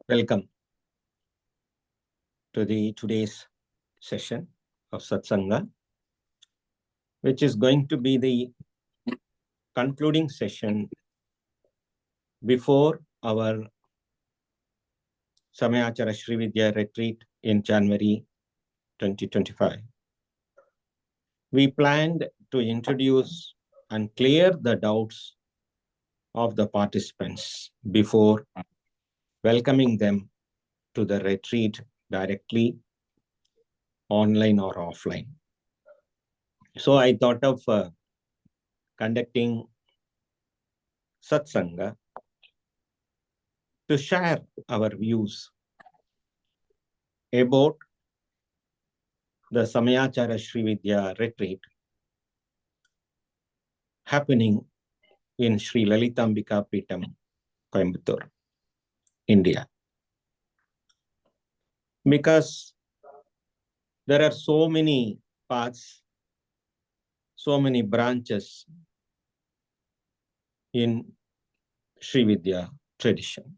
Welcome to today's session of Satsanga, which is going to be the concluding session before our Samayachara Sri Vidya retreat in January 2025. We planned to introduce and clear the doubts of the participants before welcoming them to the retreat directly, online or offline. So I thought of conducting Satsanga to share our views about the Samayachara Sri Vidya retreat happening in Srilalitam Pitam, Coimbatore, India. Because there are so many paths, so many branches in Sri Vidya tradition,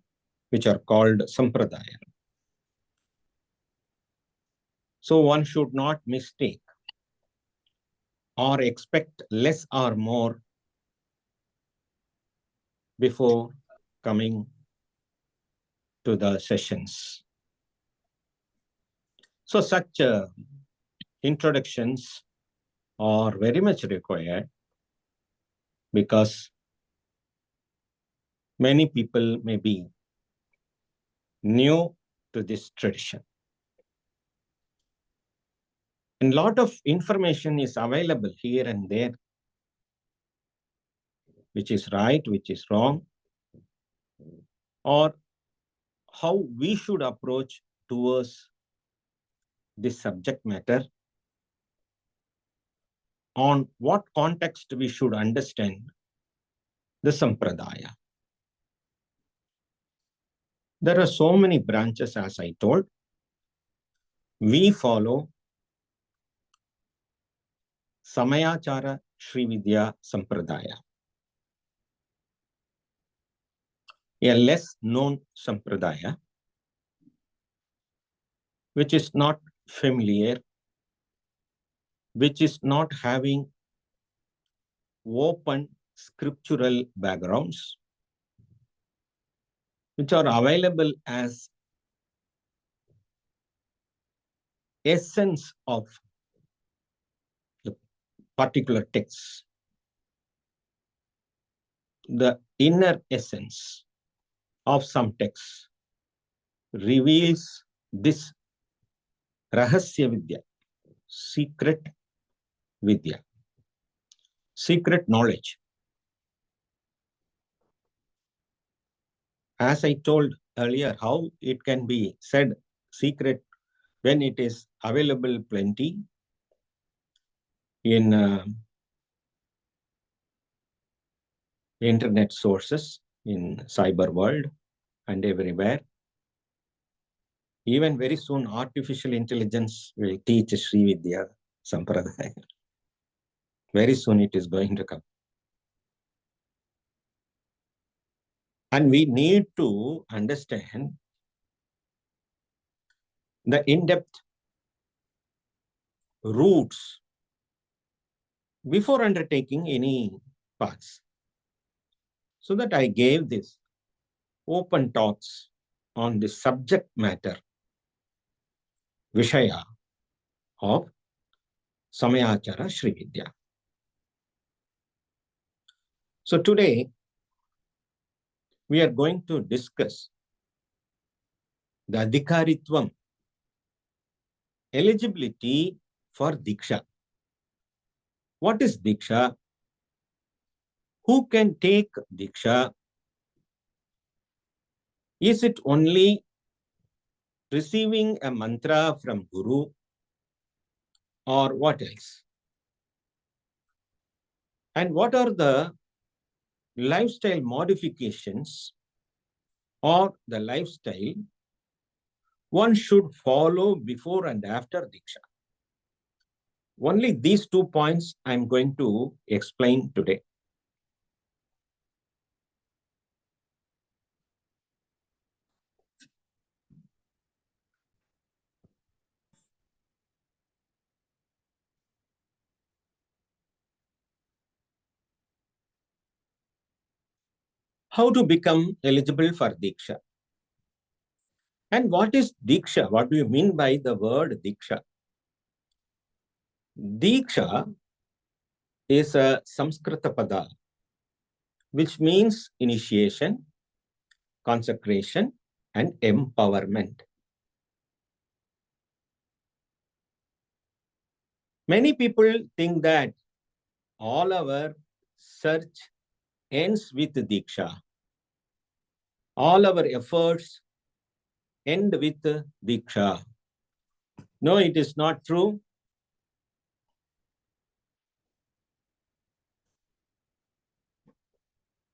which are called Sampradaya. So one should not mistake or expect less or more before coming to the sessions. So such introductions are very much required because many people may be new to this tradition. And a lot of information is available here and there, which is right, which is wrong, or how we should approach towards this subject matter, on what context we should understand the Sampradaya. There are so many branches, as I told. We follow Samayachara Sri Vidya Sampradaya, a less known Sampradaya, which is not familiar, which is not having open scriptural backgrounds, which are available as essence of the particular text, the inner essence of some text reveals this rahasya vidya, secret vidya, secret knowledge. As I told earlier, how it can be said secret when it is available plenty in internet sources, in cyber world and everywhere. Even very soon, artificial intelligence will teach Sri Vidya Sampradaya. Very soon it is going to come. And we need to understand the in-depth roots before undertaking any paths. So that I gave this open talks on the subject matter, Vishaya of Samayachara Sri Vidya. So today, we are going to discuss the Adhikaritvam, eligibility for Diksha. What is Diksha? Who can take Diksha? Is it only receiving a mantra from Guru, or what else? And what are the lifestyle modifications or the lifestyle one should follow before and after Diksha? Only these 2 points I'm going to explain today. how to become eligible for Diksha. And what is Diksha? What do you mean by the word Diksha? Diksha is a Samskrita pada, which means initiation, consecration, and empowerment. Many people think that all our search ends with Diksha. All our efforts end with Diksha. No, it is not true.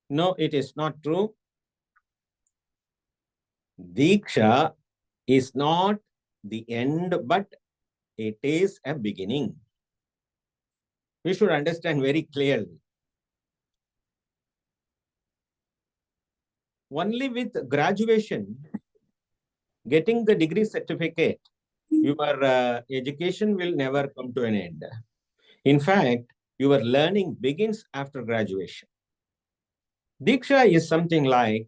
No, it is not true. Diksha is not the end, but it is a beginning. We should understand very clearly. Only with graduation, getting the degree certificate, your education will never come to an end. In fact, your learning begins after graduation. Diksha is something like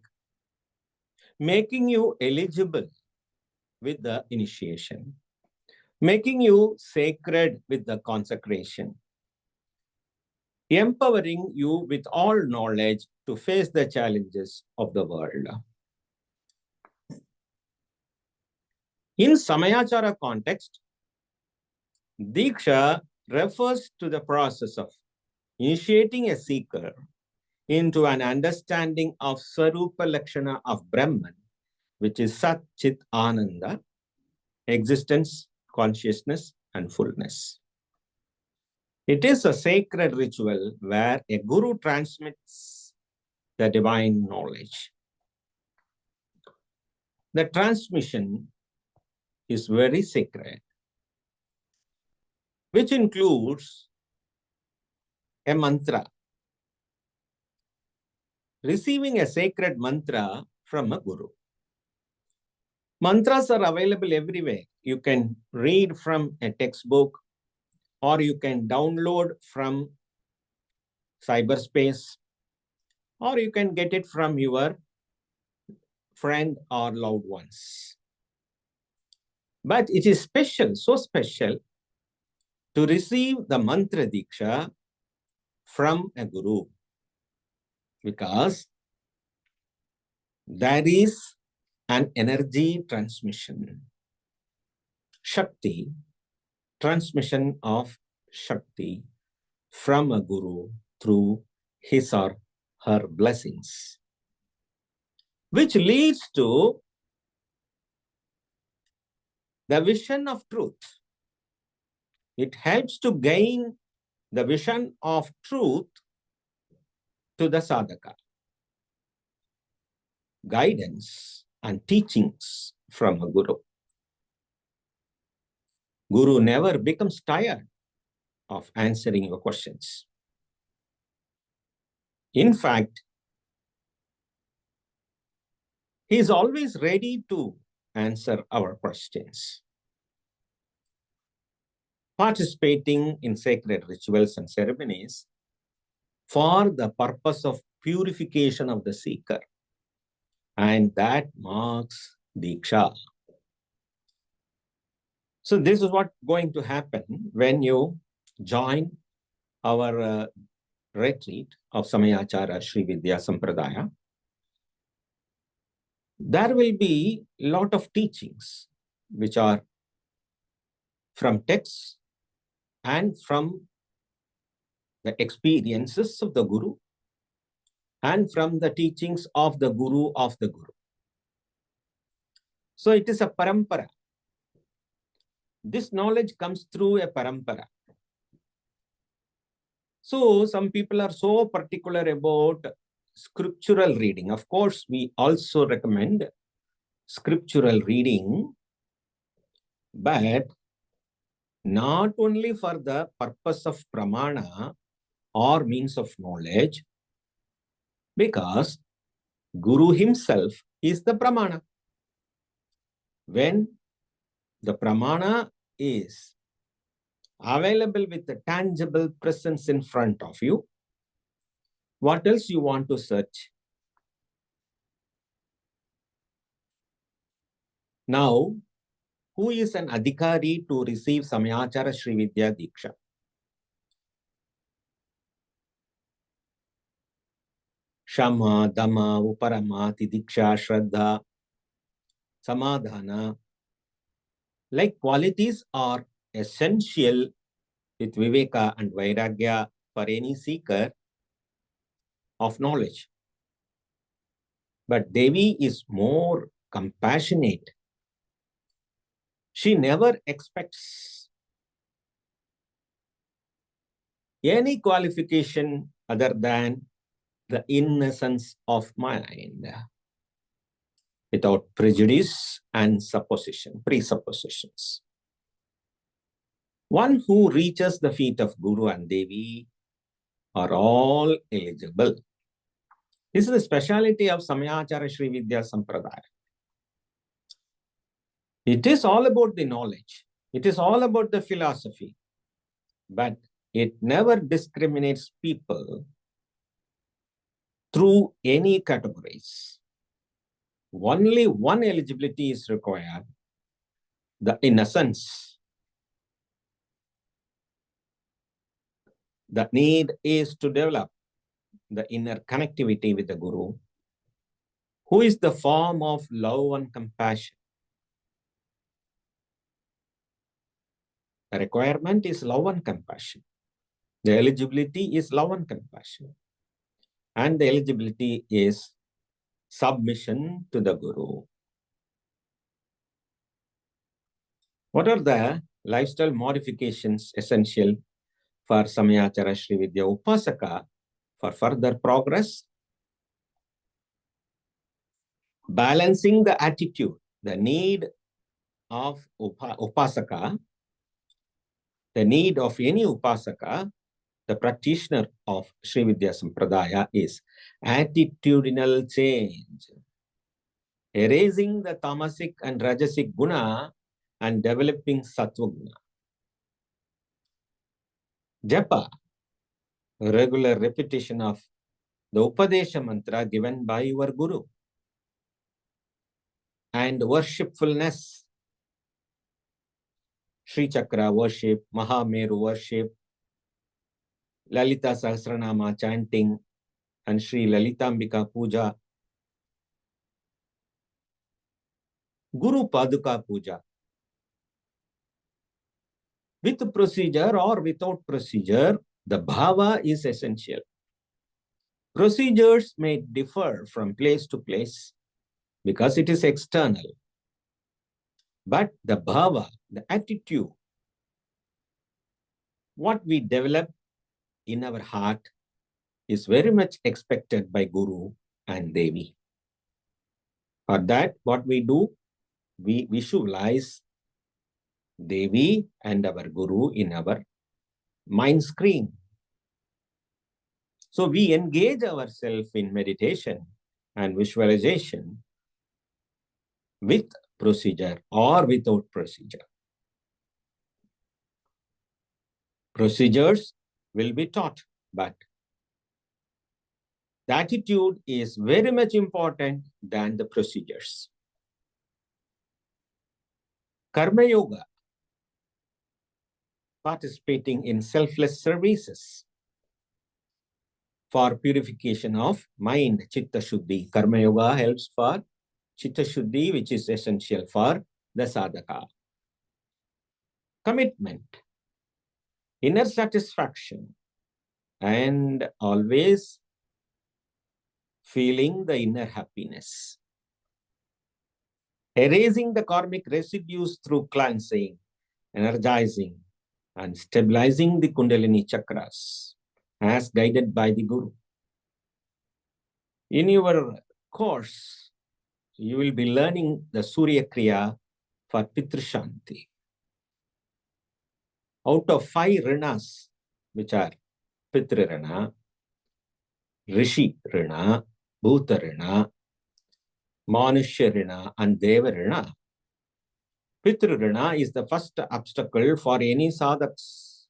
making you eligible with the initiation, making you sacred with the consecration, empowering you with all knowledge to face the challenges of the world. In Samayachara context, Diksha refers to the process of initiating a seeker into an understanding of Sarupa Lakshana of Brahman, which is Sat Chit Ananda, existence, consciousness, and fullness. It is a sacred ritual where a guru transmits the divine knowledge. The transmission is very sacred, which includes a mantra. Receiving a sacred mantra from a guru. Mantras are available everywhere. You can read from a textbook, or you can download from cyberspace, or you can get it from your friend or loved ones. But it is special, so special, to receive the mantra diksha from a guru, because there is an energy transmission, Shakti, transmission of Shakti from a guru through his or her blessings, which leads to the vision of truth. It helps to gain the vision of truth to the sadhaka. Guidance and teachings from a guru. Guru never becomes tired of answering your questions. In fact, he is always ready to answer our questions. Participating in sacred rituals and ceremonies for the purpose of purification of the seeker. And that marks Diksha. So this is what's going to happen when you join our retreat of Samayachara Sri Vidya Sampradaya. There will be a lot of teachings which are from texts and from the experiences of the Guru and from the teachings of the Guru of the Guru. So it is a parampara. This knowledge comes through a parampara. So some people are so particular about scriptural reading. Of course, we also recommend scriptural reading, but not only for the purpose of pramana or means of knowledge, because Guru himself is the pramana. When the pramana is available with the tangible presence in front of you, what else you want to search? Now, who is an adhikari to receive Samayachara Sri Vidya Diksha? Shama, Dhamma, Uparama, Tidiksha, Shraddha, Samadhana, like qualities are essential with Viveka and Vairagya for any seeker of knowledge. But Devi is more compassionate. She never expects any qualification other than the innocence of mind, without prejudice and presuppositions. One who reaches the feet of Guru and Devi are all eligible. This is the speciality of Samayachara Sri Vidya Sampradaya. It is all about the knowledge. It is all about the philosophy. But it never discriminates people through any categories. Only one eligibility is required, the innocence. The need is to develop the inner connectivity with the Guru, who is the form of love and compassion. The requirement is love and compassion. The eligibility is love and compassion. And the eligibility is submission to the Guru. What are the lifestyle modifications essential for Samayachara Sri Vidya Upasaka for further progress? Balancing the attitude, the need of Upasaka, the need of any Upasaka, the practitioner of Sri Vidya Sampradaya is attitudinal change, erasing the tamasic and rajasic guna and developing sattva guna. Japa, regular repetition of the Upadesha mantra given by your Guru, and worshipfulness, Sri Chakra worship, Mahameru worship, Lalita Sahasranama chanting, and Sri Lalitambika Puja, Guru Paduka Puja. With procedure or without procedure, the bhava is essential. Procedures may differ from place to place because it is external. But the bhava, the attitude, what we develop in our heart is very much expected by Guru and Devi. For that, what we do, we visualize Devi and our Guru in our mind screen. So we engage ourselves in meditation and visualization with procedure or without procedure. Procedures will be taught, but the attitude is very much important than the procedures. Karma Yoga, participating in selfless services for purification of mind, Chitta Shuddhi. Karma Yoga helps for Chitta Shuddhi, which is essential for the sadhaka. Commitment, inner satisfaction, and always feeling the inner happiness. Erasing the karmic residues through cleansing, energizing, and stabilizing the Kundalini chakras as guided by the Guru. In your course, you will be learning the Surya Kriya for Pitru Shanti. Out of 5 rinas, which are Pitru Rina, Rishi Rina, Bhuta Rina, Manushya Rina, and Deva Rina, Pitru Rina is the first obstacle for any sadhaks.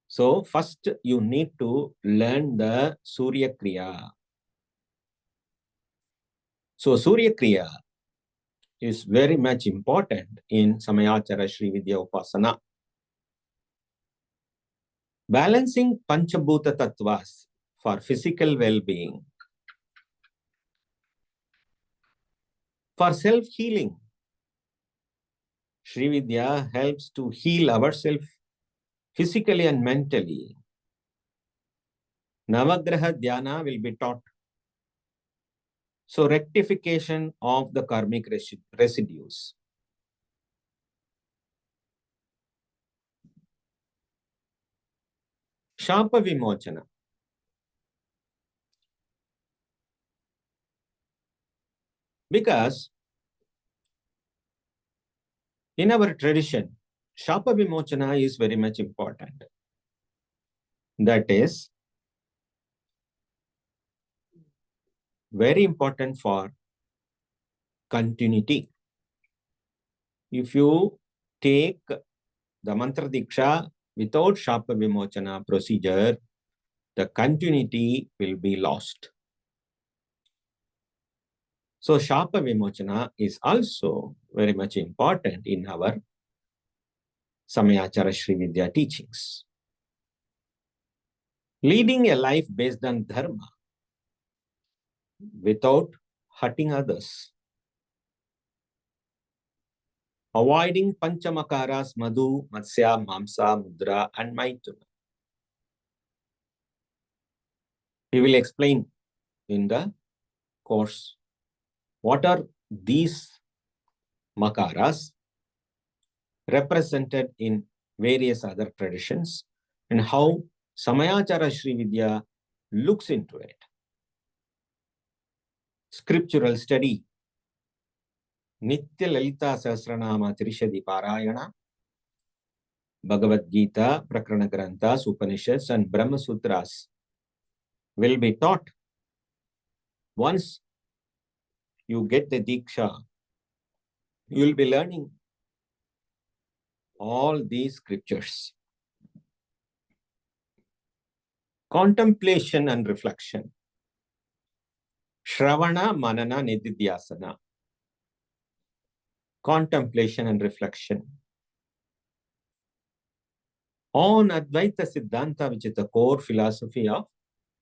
So first you need to learn the Surya Kriya. So Surya Kriya is very much important in Samayachara Sri Vidya Upasana. Balancing Panchabhuta Tattvas for physical well-being, for self-healing. Sri Vidya helps to heal ourselves physically and mentally. Navagraha Dhyana will be taught. So rectification of the karmic residues. Shapa Vimochana. Because in our tradition, Shapa Vimochana is very much important. That is very important for continuity. If you take the mantra Diksha without Shapa Vimochana procedure, the continuity will be lost. So Shapa Vimochana is also very much important in our Samayachara Sri Vidya teachings. Leading a life based on dharma without hurting others. Avoiding panchamakaras, madhu, matsya, mamsa, mudra, and maituna. We will explain in the course what are these makaras represented in various other traditions and how Samayachara Sri Vidya looks into it. Scriptural study. Nitya Lalita Sahasranama Trishadi Parayana, Bhagavad Gita, Prakrana Granthas, Upanishads, and Brahma Sutras will be taught. Once you get the Diksha, you will be learning all these scriptures. Contemplation and reflection. Shravana, Manana, Nididhyasana. Contemplation and reflection on Advaita Siddhanta, which is the core philosophy of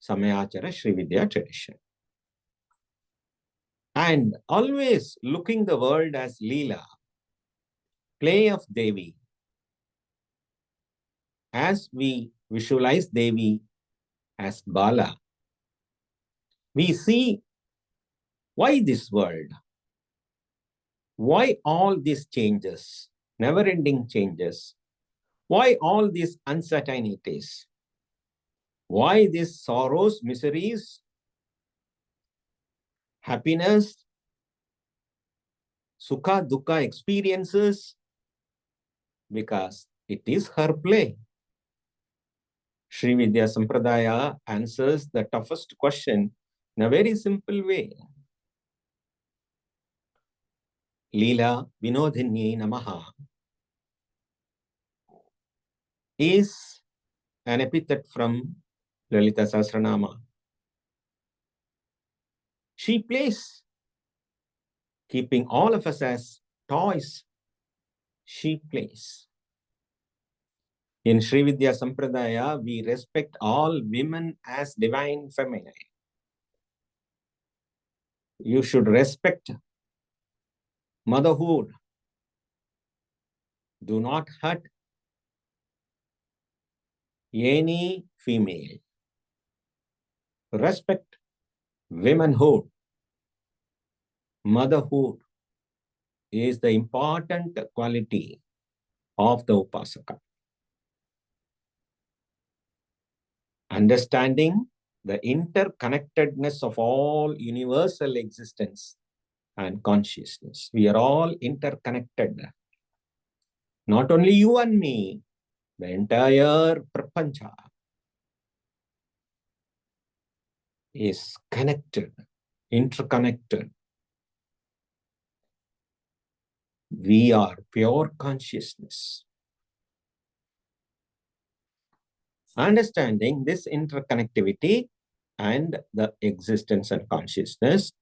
Samayachara Sri Vidya tradition. And always looking the world as Leela, play of Devi. As we visualize Devi as Bala, we see why this world, why all these changes, never-ending changes, why all these uncertainties, why these sorrows, miseries, happiness, sukha, dukkha experiences, because it is her play. Sri Vidya Sampradaya answers the toughest question in a very simple way. Leela Vinodhinye Namaha is an epithet from Lalita Sahasranama. She plays, keeping all of us as toys. She plays. In Sri Vidya Sampradaya, we respect all women as divine feminine. You should respect motherhood. Do not hurt any female. Respect womanhood. Motherhood is the important quality of the Upasaka. Understanding the interconnectedness of all universal existence and consciousness. We are all interconnected. Not only you and me, the entire prapancha is connected, interconnected. We are pure consciousness. Understanding this interconnectivity and the existence and consciousness,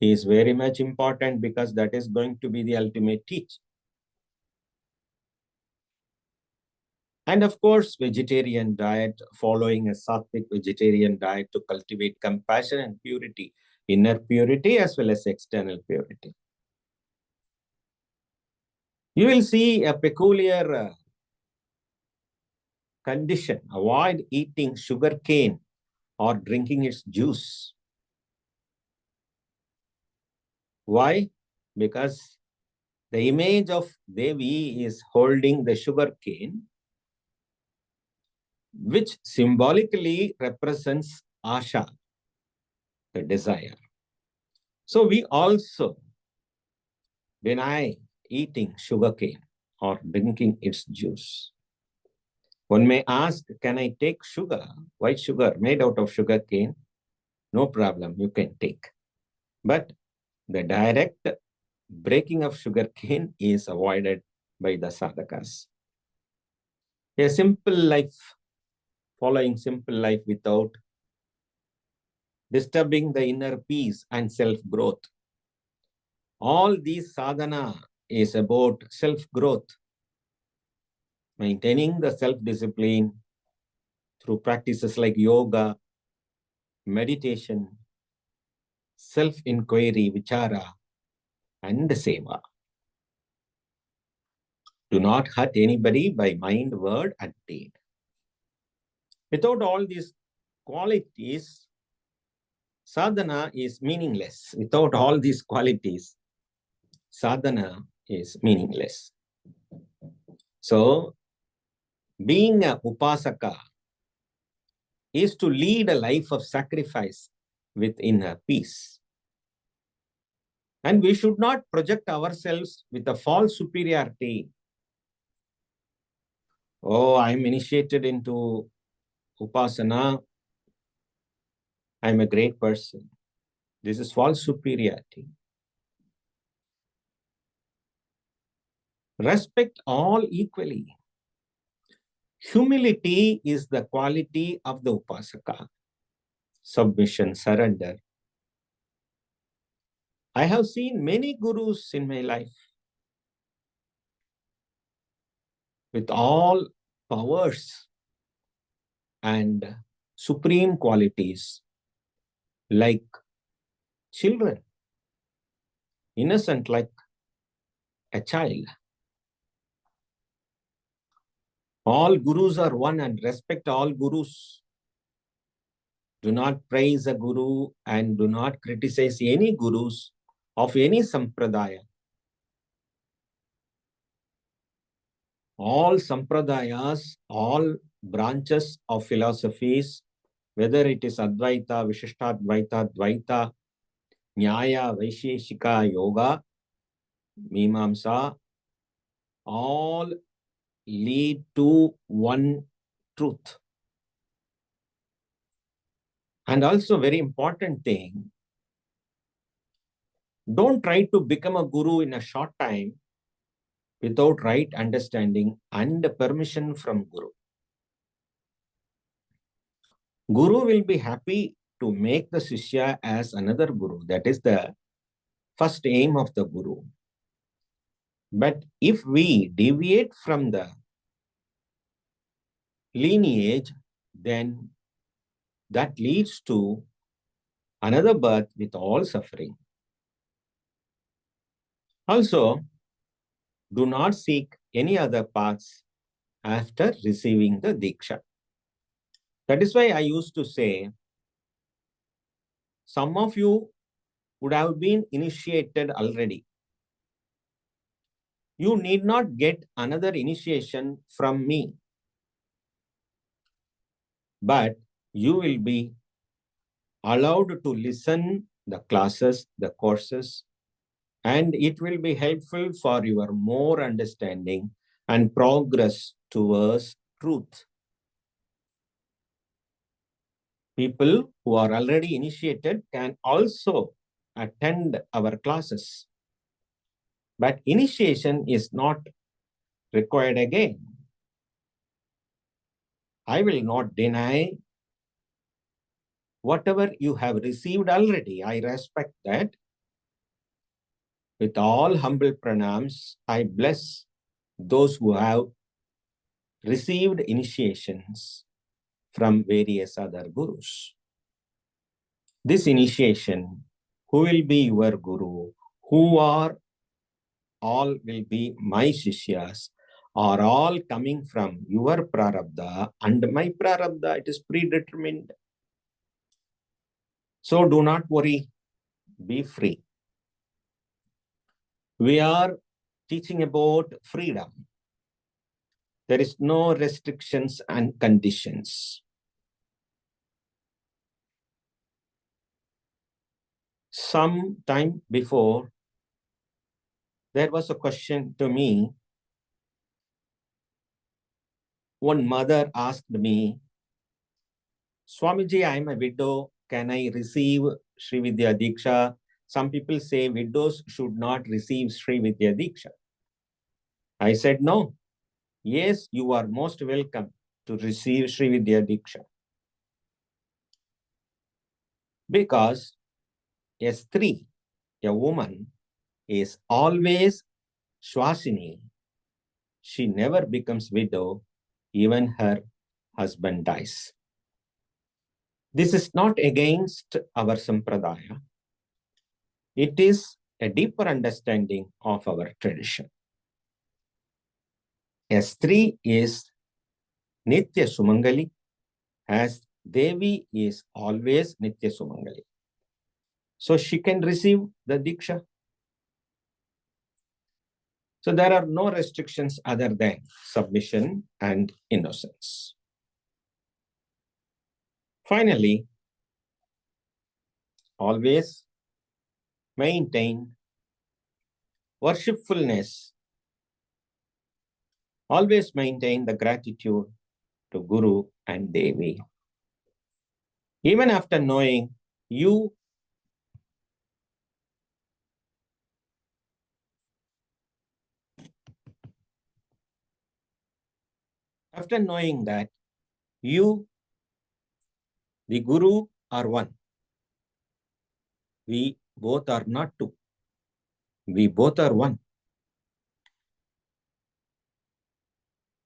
is very much important because that is going to be the ultimate teach. And of course, vegetarian diet, following a sattvic vegetarian diet to cultivate compassion and purity, inner purity as well as external purity. You will see a peculiar condition. Avoid eating sugar cane or drinking its juice. Why? Because the image of Devi is holding the sugar cane, which symbolically represents asha, the desire. So we also deny eating sugar cane or drinking its juice. One may ask, can I take sugar, white sugar made out of sugar cane? No problem, you can take. But the direct breaking of sugar cane is avoided by the sadhakas. A simple life, following simple life without disturbing the inner peace and self-growth. All these sadhana is about self-growth, maintaining the self-discipline through practices like yoga, meditation, self-inquiry, vichara, and seva. Do not hurt anybody by mind, word, and deed. Without all these qualities, sadhana is meaningless. Without all these qualities, sadhana is meaningless. So, being a upasaka is to lead a life of sacrifice with inner peace. And we should not project ourselves with a false superiority. Oh, I'm initiated into upasana. I'm a great person. This is false superiority. Respect all equally. Humility is the quality of the upasaka. Submission, surrender. I have seen many gurus in my life with all powers and supreme qualities like children, innocent like a child. All gurus are one and respect all gurus. Do not praise a guru and do not criticize any gurus of any sampradaya. All sampradayas, all branches of philosophies, whether it is Advaita, Vishishtadvaita, Dvaita, Nyaya, Vaisheshika, Yoga, Mimamsa, all lead to one truth. And also very important thing, don't try to become a guru in a short time without right understanding and permission from Guru. Guru will be happy to make the Shishya as another Guru. That is the first aim of the Guru. But if we deviate from the lineage, then that leads to another birth with all suffering. Also, do not seek any other paths after receiving the Diksha. That is why I used to say, some of you would have been initiated already. You need not get another initiation from me, but you will be allowed to listen the classes, the courses, and it will be helpful for your more understanding and progress towards truth. People who are already initiated can also attend our classes. But initiation is not required again. I will not deny whatever you have received already. I respect that. With all humble pranams, I bless those who have received initiations from various other gurus. This initiation, who will be your guru, who are all will be my shishyas, are all coming from your prarabdha and my prarabdha, it is predetermined. So do not worry, be free. We are teaching about freedom. There is no restrictions and conditions. Some time before, there was a question to me. One mother asked me, Swamiji, I am a widow. Can I receive Sri Vidya Diksha? Some people say widows should not receive Sri Vidya Diksha. I said, no. Yes, you are most welcome to receive Sri Vidya Diksha. Because a Stri, a woman, is always Swasini. She never becomes widow, even her husband dies. This is not against our sampradaya. It is a deeper understanding of our tradition. A Stri is Nitya Sumangali, as Devi is always Nitya Sumangali. So she can receive the Diksha. So there are no restrictions other than submission and innocence. Finally, always maintain worshipfulness. Always maintain the gratitude to Guru and Devi. Even after knowing you that you, the Guru, are one. We both are not two. We both are one.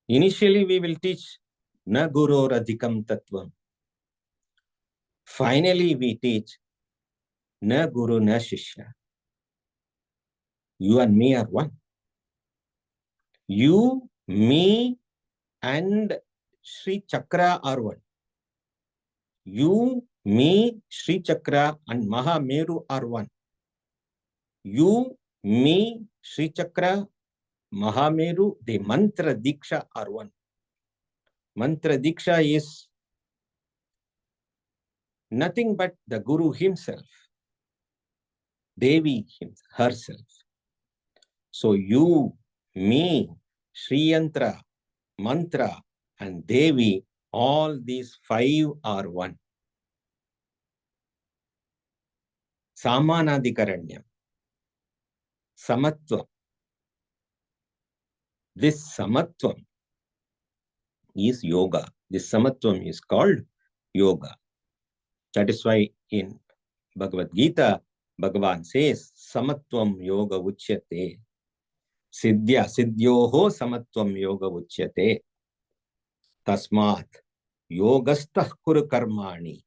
Initially, we will teach Na Guru Radhikam Tattvam. Finally, we teach Na Guru Na Shishya. You and me are one. You, me, and Sri Chakra are one. You, me, Sri Chakra, and Mahameru are one. You, me, Sri Chakra, Mahameru, the Mantra Diksha are one. Mantra Diksha is nothing but the Guru himself, Devi herself. So you, me, Sri Yantra, Mantra, and Devi, all these five are one. Samanadikaranyam, Samatvam. This Samatvam is yoga. This Samatvam is called yoga. That is why in Bhagavad Gita, Bhagavan says, Samatvam yoga uchyate. Siddhya siddhyoho samatvam yoga uchyate. Tasmat yogastah kuru karmani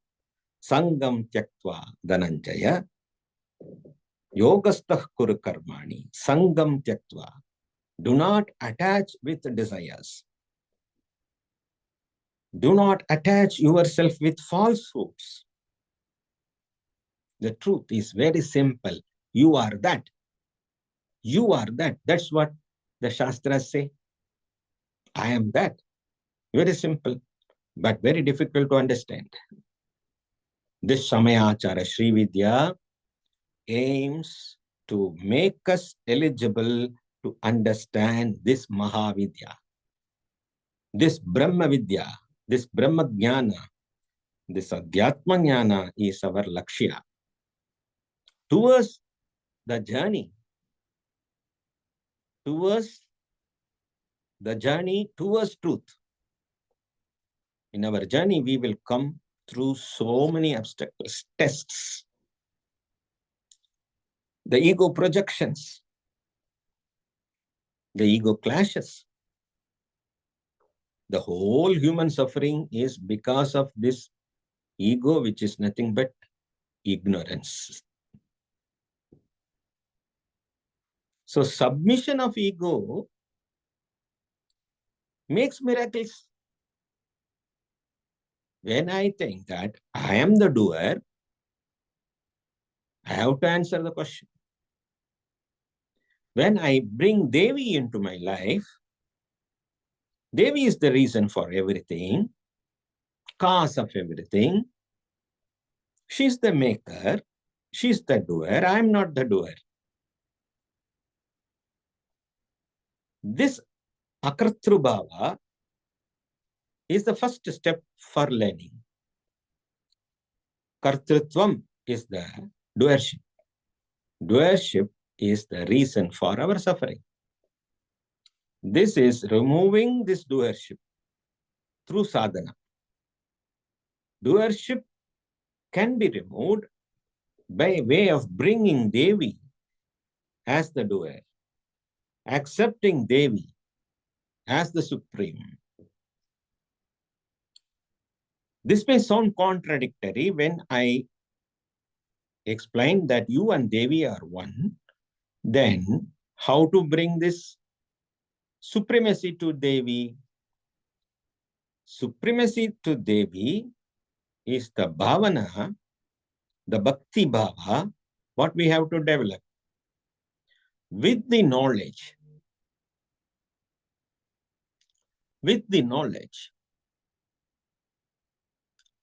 sangam tyaktva dhananjaya. Yogastah kuru karmani sangam tyaktva. Do not attach with desires. Do not attach yourself with falsehoods. The truth is very simple. You are that. You are that. That's what the Shastras say. I am that. Very simple, but very difficult to understand. This Samayachara Sri Vidya aims to make us eligible to understand this Mahavidya, this Brahma Vidya, this Brahma Jnana, this Adhyatma Jnana is our Lakshya. Towards the journey towards truth. In our journey, we will come through so many obstacles, tests. the ego projections, the ego clashes. The whole human suffering is because of this ego, which is nothing but ignorance. So submission of ego makes miracles. When I think that I am the doer, I have to answer the question. When I bring Devi into my life, Devi is the reason for everything, cause of everything. She's the maker. She's the doer. I'm not the doer. This Akartrubhava is the first step for learning. Kartrutvam is the doership. Doership is the reason for our suffering. This is removing this doership through sadhana. Doership can be removed by way of bringing Devi as the doer, accepting Devi as the supreme. This may sound contradictory when I explain that you and Devi are one. Then how to bring this supremacy to Devi? Supremacy to Devi is the bhavana, the bhakti bhava, what we have to develop with the knowledge. With the knowledge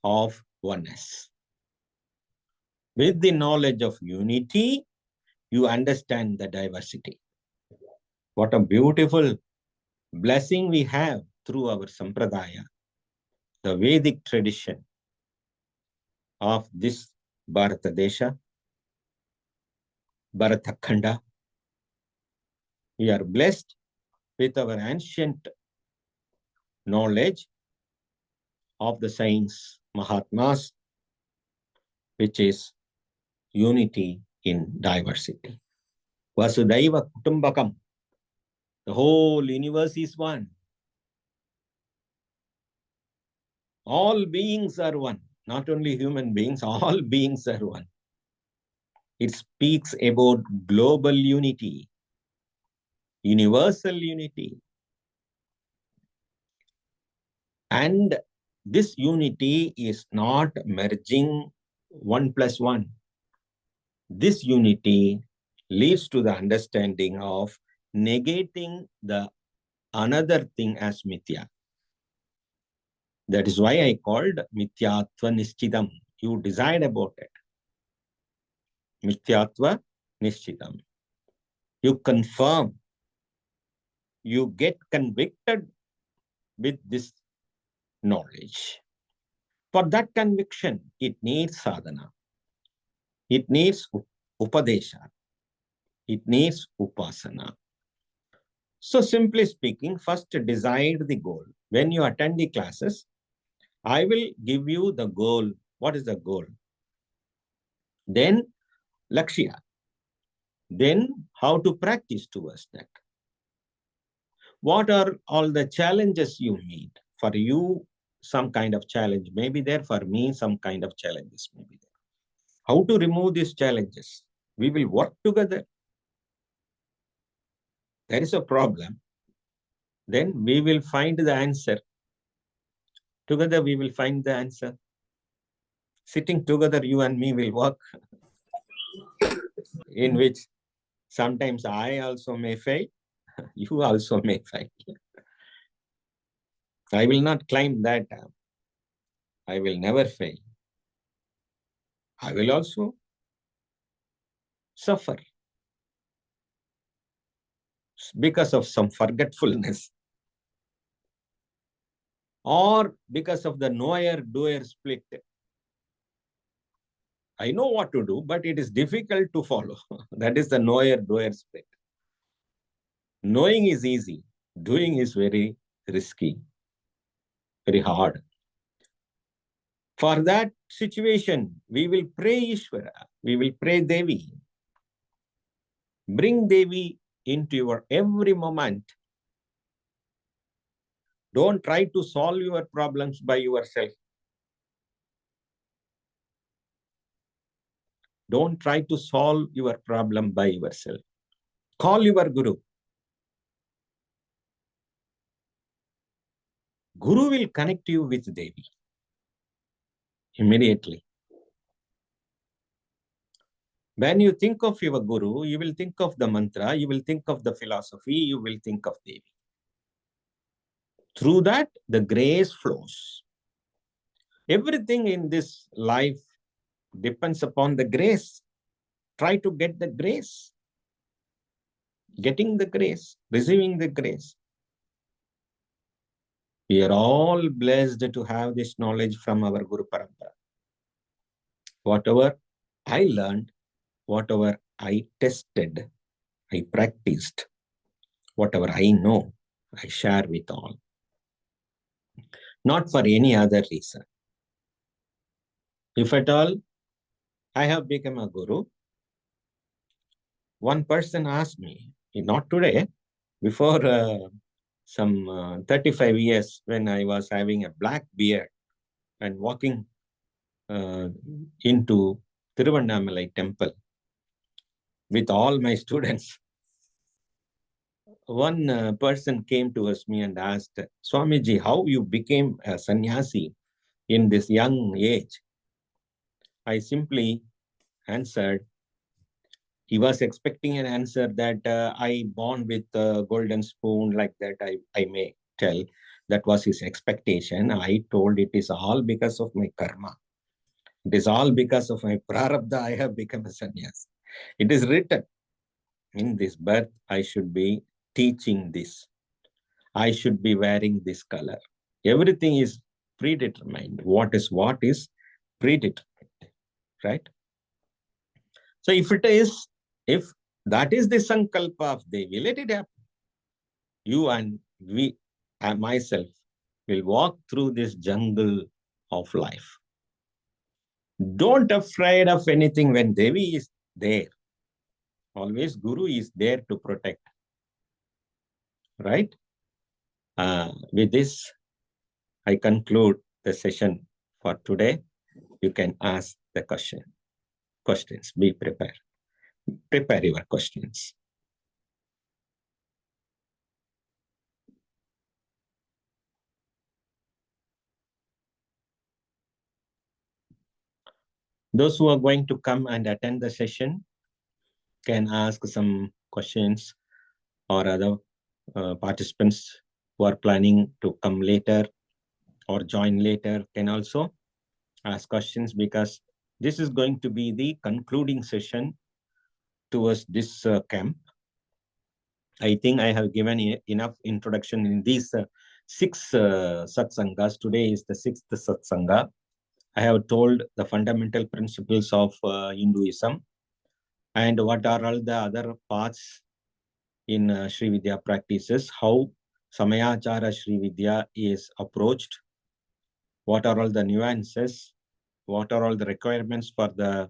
of oneness. With the knowledge of unity, you understand the diversity. What a beautiful blessing we have through our sampradaya, the Vedic tradition of this Bharata Desha, Bharatakhanda. We are blessed with our ancient knowledge of the saints, Mahatmas, which is unity in diversity. Vasudhaiva Kutumbakam. The whole universe is one. All beings are one. Not only human beings, all beings are one. It speaks about global unity, universal unity. And this unity is not merging 1 plus 1. This unity leads to the understanding of negating the another thing as mithya. That is why I called mithyatva nishchitam. You decide about it. Mithyatva nishchitam. You confirm. You get convicted with this knowledge. For that conviction, it needs sadhana. It needs upadesha. It needs upasana. So simply speaking, first decide the goal. When you attend the classes, I will give you the goal. What is the goal? Then lakshya. Then how to practice towards that. What are all the challenges you meet? For you, some kind of challenge may be there. For me, some kind of challenges may be there. How to remove these challenges? We will work together. There is a problem. Then we will find the answer. Together we will find the answer. Sitting together, you and me will work, in which sometimes I also may fail, you also may fail. I will not claim that I will never fail. I will also suffer because of some forgetfulness or because of the knower-doer split. I know what to do, but it is difficult to follow. That is the knower-doer split. Knowing is easy. Doing is very risky, very hard. For that situation, we will pray Ishvara. We will pray Devi. Bring Devi into your every moment. Don't try to solve your problems by yourself. Don't try to solve your problem by yourself. Call your Guru. Guru will connect you with Devi immediately. When you think of your Guru, you will think of the mantra, you will think of the philosophy, you will think of Devi. Through that, the grace flows. Everything in this life depends upon the grace. Try to get the grace. Getting the grace, receiving the grace. We are all blessed to have this knowledge from our Guru Parampara. Whatever I learned, whatever I tested, I practiced, whatever I know, I share with all. Not for any other reason. If at all I have become a Guru, one person asked me, not today, before some 35 years when I was having a black beard and walking into Tiruvannamalai temple with all my students, one person came towards me and asked, Swamiji, how you became a sannyasi in this young age? I simply answered, he was expecting an answer that I born with a golden spoon, like that I may tell. That was his expectation. I told it is all because of my karma. It is all because of my prarabdha I have become a sannyas. It is written, in this birth I should be teaching this. I should be wearing this color. Everything is predetermined. What is predetermined, right? So if that is the sankalpa of Devi, let it happen. You and we and myself will walk through this jungle of life. Don't afraid of anything when Devi is there. Always Guru is there to protect. Right? With this, I conclude the session for today. You can ask the questions. Be prepared. Prepare your questions. Those who are going to come and attend the session can ask some questions, or other participants who are planning to come later or join later can also ask questions, because this is going to be the concluding session towards this camp. I think I have given enough introduction in these six satsangas. Today is the sixth satsanga. I have told the fundamental principles of Hinduism and what are all the other paths in Sri Vidya practices, how Samayachara Sri Vidya is approached, what are all the nuances, what are all the requirements for the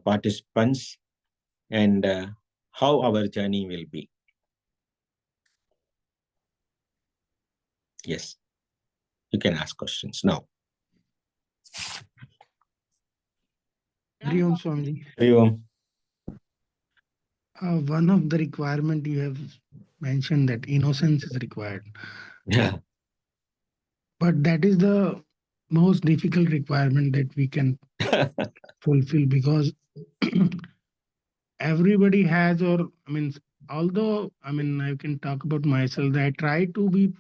participants, and how our journey will be. Yes, you can ask questions now. Hari Om Swamiji. Hari Om. One of the requirement you have mentioned that innocence is required. Yeah. But that is the most difficult requirement that we can fulfill, because everybody has, or I mean, although I can talk about myself, that I try to be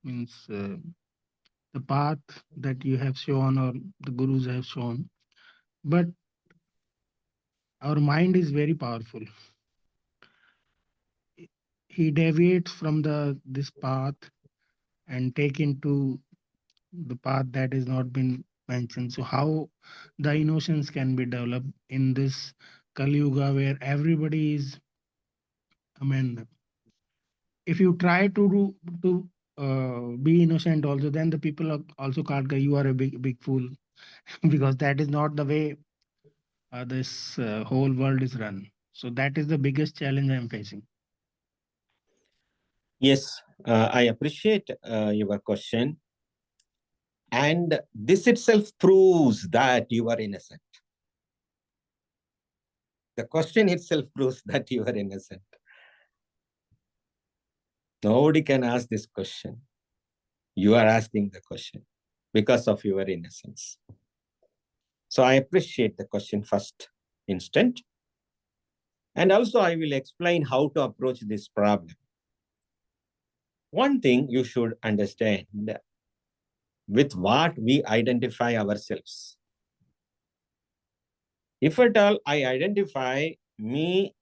the path that you have shown or the gurus have shown, but our mind is very powerful. He deviates from this path and take into the path that has not been mentioned. So how the innocence can be developed in this Kali Yuga, where everybody is, if you try to be innocent also, then the people also called you are a big fool, because that is not the way this whole world is run. So that is the biggest challenge I'm facing. Yes, I appreciate your question. And this itself proves that you are innocent. The question itself proves that you are innocent. Nobody can ask this question. You are asking the question because of your innocence. So I appreciate the question first instant. And also I will explain how to approach this problem. One thing you should understand, with what we identify ourselves. If at all I identify me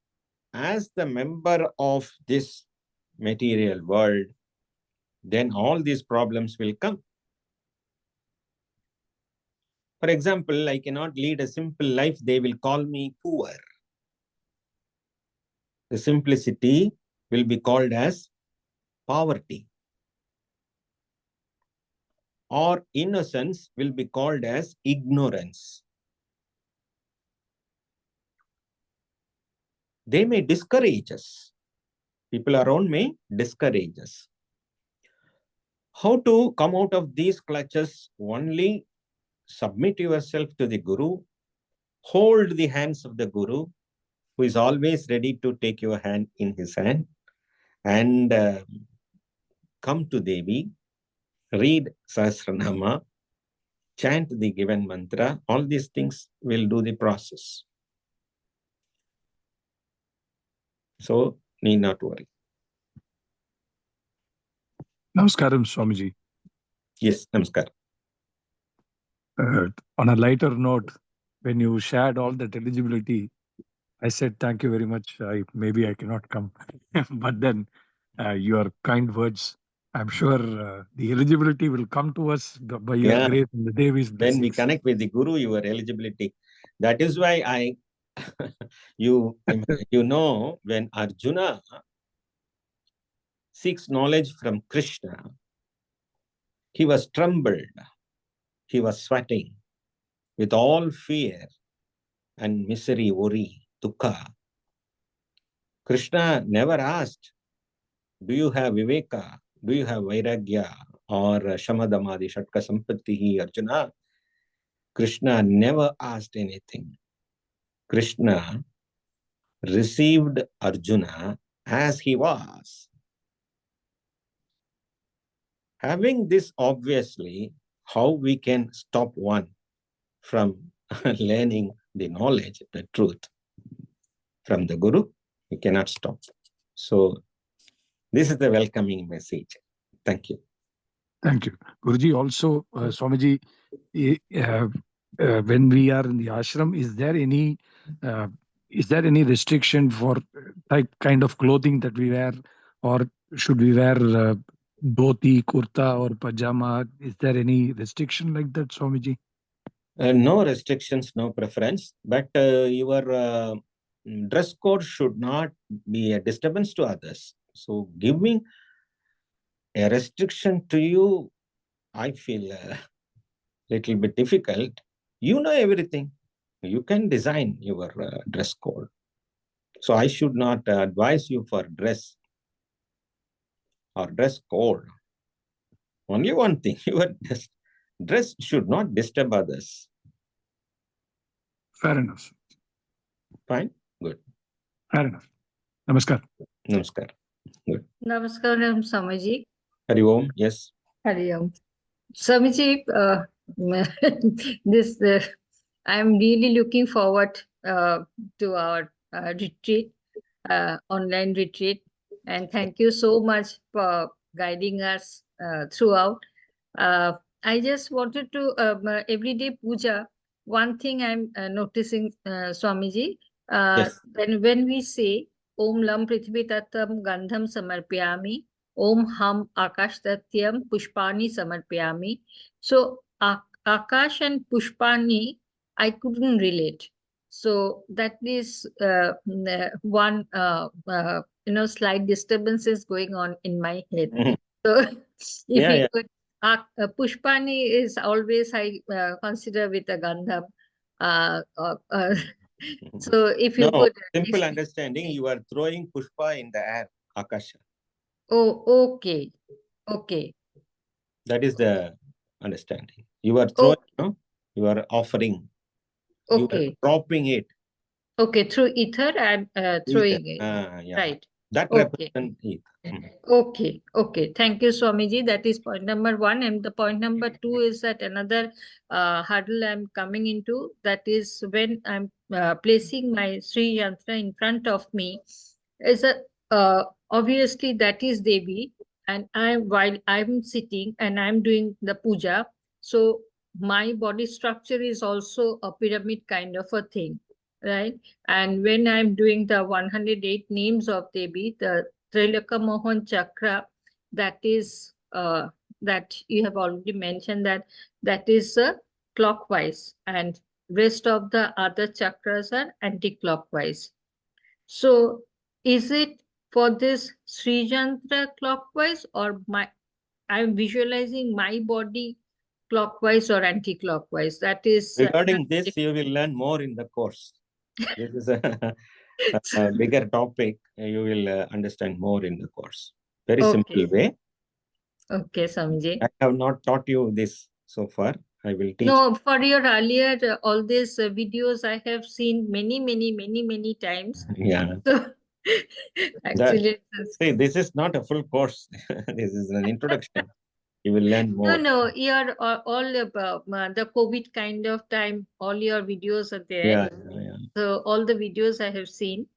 as the member of this material world, then all these problems will come. For example, I cannot lead a simple life, they will call me poor. The simplicity will be called as poverty. Or innocence will be called as ignorance. They may discourage us. People around may discourage us. How to come out of these clutches? Only submit yourself to the Guru, hold the hands of the Guru, who is always ready to take your hand in his hand, and come to Devi, read Sahasranama, chant the given mantra. All these things will do the process. So, need not worry. Namaskaram, Swamiji. Yes, namaskar. On a lighter note, when you shared all that eligibility, I said thank you very much. Maybe I cannot come, but then your kind words. I'm sure the eligibility will come to us by your grace and the Devi's blessings. When we connect with the Guru, your eligibility. That is why I, you know, when Arjuna seeks knowledge from Krishna, he was trembled, he was sweating with all fear and misery, worry, dukkha. Krishna never asked, do you have viveka? Do you have vairagya? Or shamadamadi shatka sampattihi, Arjuna? Krishna never asked anything. Krishna received Arjuna as he was. Having this, obviously, how we can stop one from learning the knowledge, the truth from the Guru? We cannot stop. So this is the welcoming message. Thank you. Thank you. Guruji, also, Swamiji, when we are in the ashram, is there any restriction for type kind of clothing that we wear, or should we wear dhoti, kurta, or pajama? Is there any restriction like that, Swamiji? No restrictions, no preference, but your dress code should not be a disturbance to others. So giving a restriction to you, I feel a little bit difficult. You know everything. You can design your dress code. So I should not advise you for dress or dress code. Only one thing, your dress should not disturb others. Fair enough. Fine? Good. Fair enough. Namaskar. Namaskar. Good. Namaskaram, Swamiji. Hari Om. Yes. Hari Om. Swamiji, this I'm really looking forward to our retreat, online retreat, and thank you so much for guiding us throughout. I just wanted to everyday puja. One thing I'm noticing, Swamiji, Yes. when we say Om Lam Prithvi Tattam Gandham Samarpyami, Om Ham Akash Tatyam Pushpani Samarpyami. So Akash and Pushpani, I couldn't relate. So that is one slight disturbances going on in my head. So if we could, Pushpani is always I consider with a Gandham. So if you No, could simple explain. understanding, you are throwing pushpa in the air, Akasha. Oh, okay. Okay. That is the understanding. You are throwing, no? You are offering, you are Okay. dropping it. Okay. Through ether, I'm Ether. throwing it. Yeah. Right. That Okay. represents ether. Okay, okay. Thank you, Swamiji. That is point number one. And the point number two is that another hurdle I'm coming into, that is when I'm placing my Sri Yantra in front of me, is a obviously that is Devi, and while I'm sitting and I'm doing the puja, so my body structure is also a pyramid kind of a thing, right? And when I'm doing the 108 names of Devi, the Trilaka Mohan Chakra, that is that you have already mentioned, that is clockwise, and rest of the other chakras are anti-clockwise. So is it for this Sri Yantra clockwise, or I'm visualizing my body clockwise or anti-clockwise? That is Regarding this, you will learn more in the course. This is a bigger topic. You will understand more in the course. Very simple way. Okay, Swamiji. I have not taught you this so far. I will teach. No, for your earlier, all these videos I have seen many times. Yeah. So actually, See, this is not a full course. This is an introduction. You will learn more. no, your all about the COVID kind of time, all your videos are there. Yeah. So all the videos I have seen.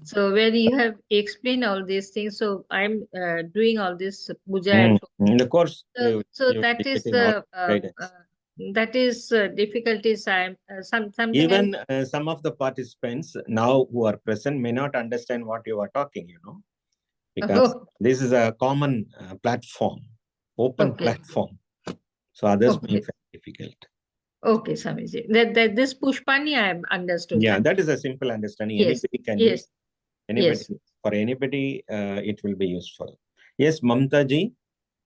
So where you have explained all these things. So I'm doing all this puja at home. In the course, So you will that be is getting all guidance. difficulties I'm sometimes. Even some of the participants now who are present may not understand what you are talking, because this is a common platform, open platform. So others may find difficult. Okay, Swamiji. That this Pushpani I have understood. Yeah, that is a simple understanding. Yes. Anybody can Yes. anybody. Yes. For anybody, it will be useful. Yes, Mamta ji.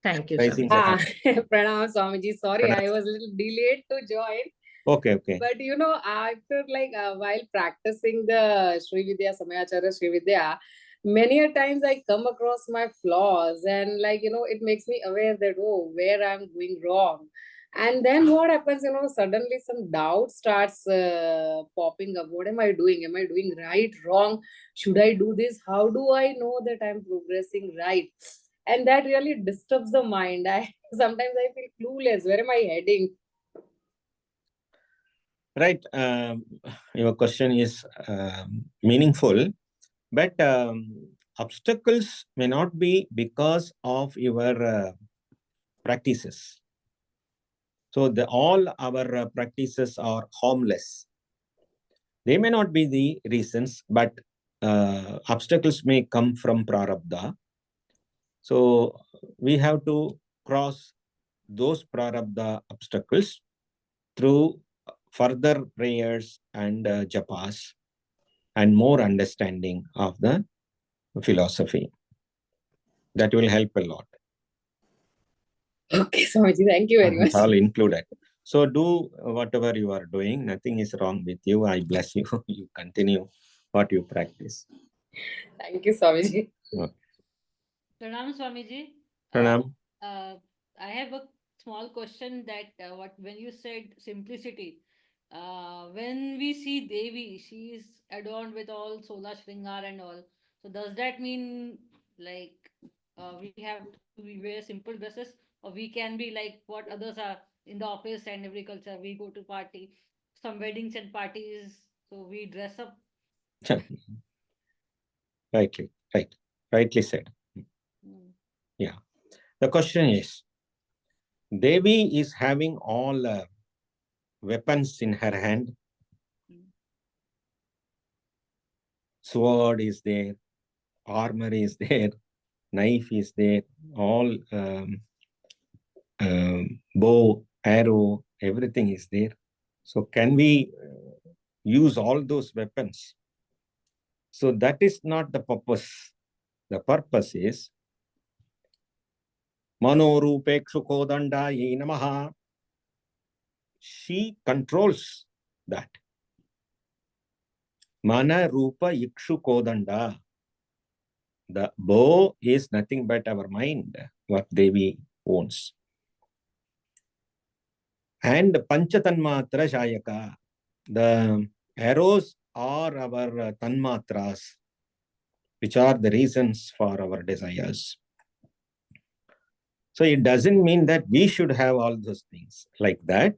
Thank you, Raising Swamiji. the hand. Pranam Swamiji. Sorry, Pranam. I was a little delayed to join. Okay. But after while practicing the Sri Vidya, Samayachara Sri Vidya, many a times I come across my flaws, and it makes me aware that, oh, where I'm doing wrong. And then what happens, suddenly some doubt starts popping up. What am I doing? Am I doing right, wrong? Should I do this? How do I know that I'm progressing right? And that really disturbs the mind. Sometimes I feel clueless. Where am I heading? Right. Your question is meaningful, but obstacles may not be because of your practices. So all our practices are harmless. They may not be the reasons, but obstacles may come from prarabdha. So we have to cross those prarabdha obstacles through further prayers and japas and more understanding of the philosophy. That will help a lot. Okay, Swamiji, thank you very much. All included. So do whatever you are doing. Nothing is wrong with you. I bless you. You continue what you practice. Thank you, Swamiji. Pranam, Swamiji. Pranam. I have a small question that when you said simplicity, when we see Devi, she is adorned with all Sola Shringar and all. So does that mean we have to wear simple dresses, or we can be like what others are in the office and every culture? We go to party, some weddings and parties, so we dress up. Rightly said. Yeah. The question is, Devi is having all weapons in her hand. Sword is there, armor is there, knife is there, all bow, arrow, everything is there. So can we use all those weapons? So that is not the purpose. The purpose is Manorupekshukodandaye namaha. She controls that. Mana Rupa Ikshu Kodanda. The bow is nothing but our mind, what Devi owns. And Panchatanmatra Shayaka. The arrows are our tanmatras, which are the reasons for our desires. So it doesn't mean that we should have all those things like that.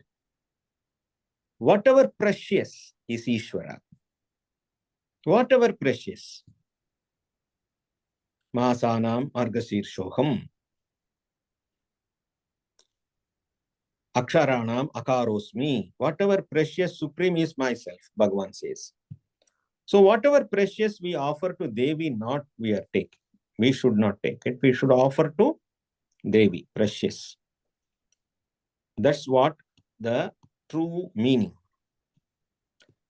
Whatever precious is Ishvara. Whatever precious. Masanam Argasirshoham. Aksharanam Akarosmi. Whatever precious supreme is myself, Bhagavan says. So whatever precious we offer to Devi, not we are taking. We should not take it. We should offer to Devi, precious. That's what the true meaning.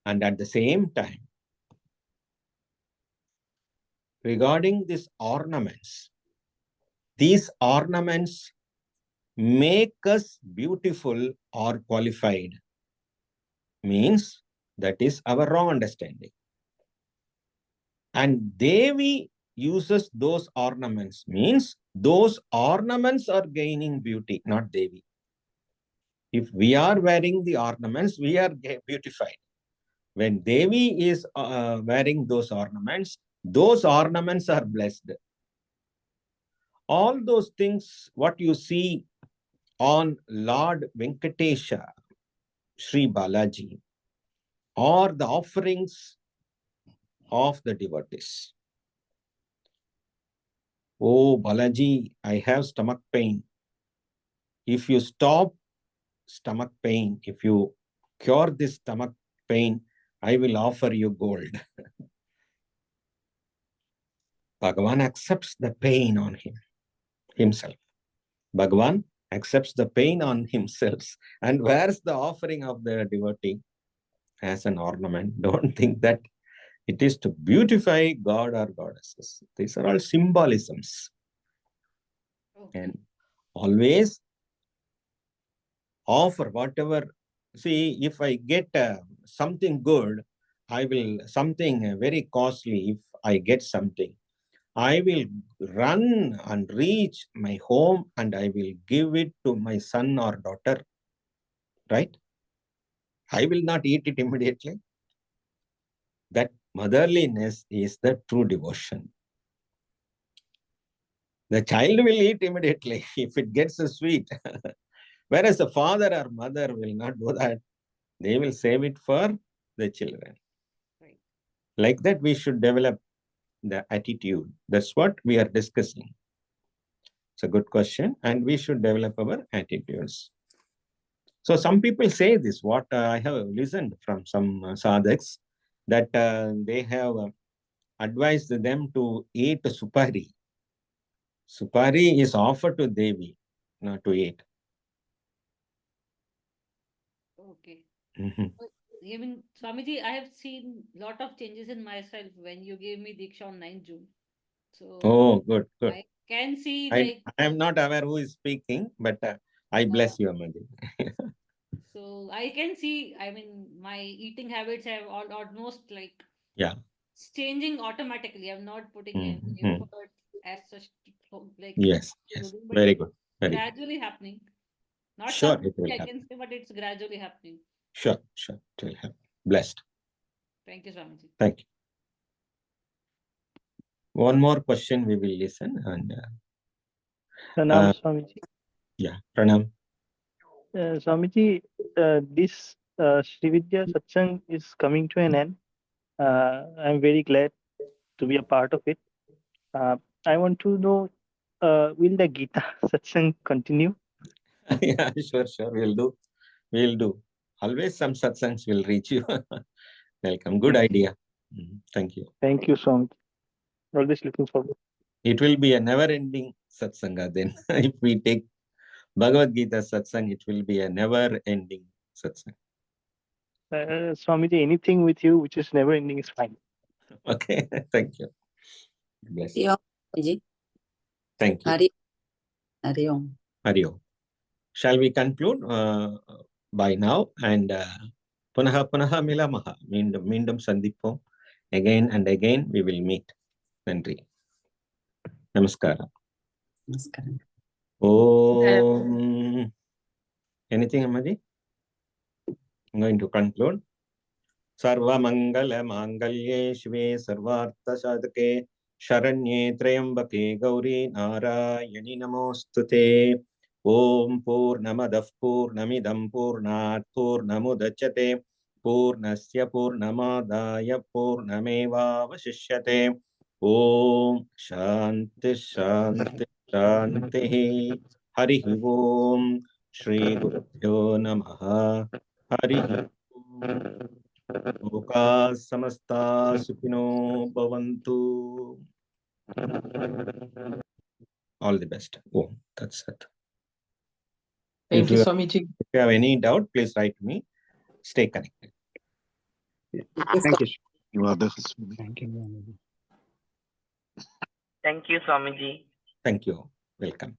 And at the same time, regarding these ornaments make us beautiful or qualified, means that is our wrong understanding. And Devi uses those ornaments, means those ornaments are gaining beauty, not Devi. If we are wearing the ornaments, we are beautified. When Devi is wearing those ornaments are blessed. All those things, what you see on Lord Venkatesha, Sri Balaji, are the offerings of the devotees. Oh, Balaji, I have stomach pain. If you stop stomach pain, if you cure this stomach pain, I will offer you gold. Bhagavan accepts the pain on himself. Bhagavan accepts the pain on himself and wears the offering of the devotee as an ornament. Don't think that it is to beautify God or goddesses. These are all symbolisms. Okay. And always offer whatever. See, if I get something good, I will, something very costly, if I get something, I will run and reach my home and I will give it to my son or daughter, right? I will not eat it immediately. That motherliness is the true devotion. The child will eat immediately if it gets a sweet. Whereas the father or mother will not do that. They will save it for the children. Right. Like that, we should develop the attitude. That's what we are discussing. It's a good question, and we should develop our attitudes. So some people say this, what I have listened from some sadhaks, that they have advised them to eat supari. Supari is offered to Devi, not to eat. Okay. Mhm. I mean, Swamiji, I have seen lot of changes in myself when you gave me Diksha on 9th June. So Oh, good, good. I can see I like, am not aware who is speaking, but I bless you, Amadi. so I can see, I mean, my eating habits have almost like Yeah. it's changing automatically. I'm not putting any Mhm. effort as such, like, Yes, yes. but Very it's good. Very good. gradually happening. Not Sure, it suddenly, will I happen. can say, but it's gradually happening. Sure, sure. It will happen. Blessed. Thank you, Swamiji. Thank you. One more question we will listen. And Pranam, Swamiji. yeah, Pranam. Swamiji, this Sri Vidya Satsang is coming to an end. I'm very glad to be a part of it. I want to know, will the Gita Satsang continue? Yeah, sure, sure. We'll do. We'll do. Always some satsangs will reach you. Welcome. Good idea. Thank you. Thank you, Swamiji. Always looking forward. It will be a never-ending satsanga then. If we take Bhagavad Gita satsang, it will be a never-ending satsang. Swamiji, anything with you which is never ending is fine. Okay. Thank you. Bless. Hari Om, Swamiji. Thank you. Hari Om. Hari Om. Shall we conclude by now? And punaha punaha milamaha. Mindum sandipom. Again and again we will meet. Nandri. Namaskaram. Namaskaram. Om. Anything, Amaji? I'm going to conclude. Sarvamangala-mangalye shive sarvartha-sadhake Sharanye Trayambake Gauri Narayani Namostute. Om Purnamadav Purnamidam Purnat Purnamudachyate Purnasya Purnamadaya Purnameva Vasishyate. Om Shanti Shanti Shanti. Hari Om. Shri Gurubhyo Namaha. Hari Om. Loka samasta sukhino bhavantu. All the best. Oh, that's it. Thank you, Swamiji. If you have any doubt, please write to me. Stay connected. Thank you. You are the Thank you. Thank you, Swamiji. Thank you. Welcome.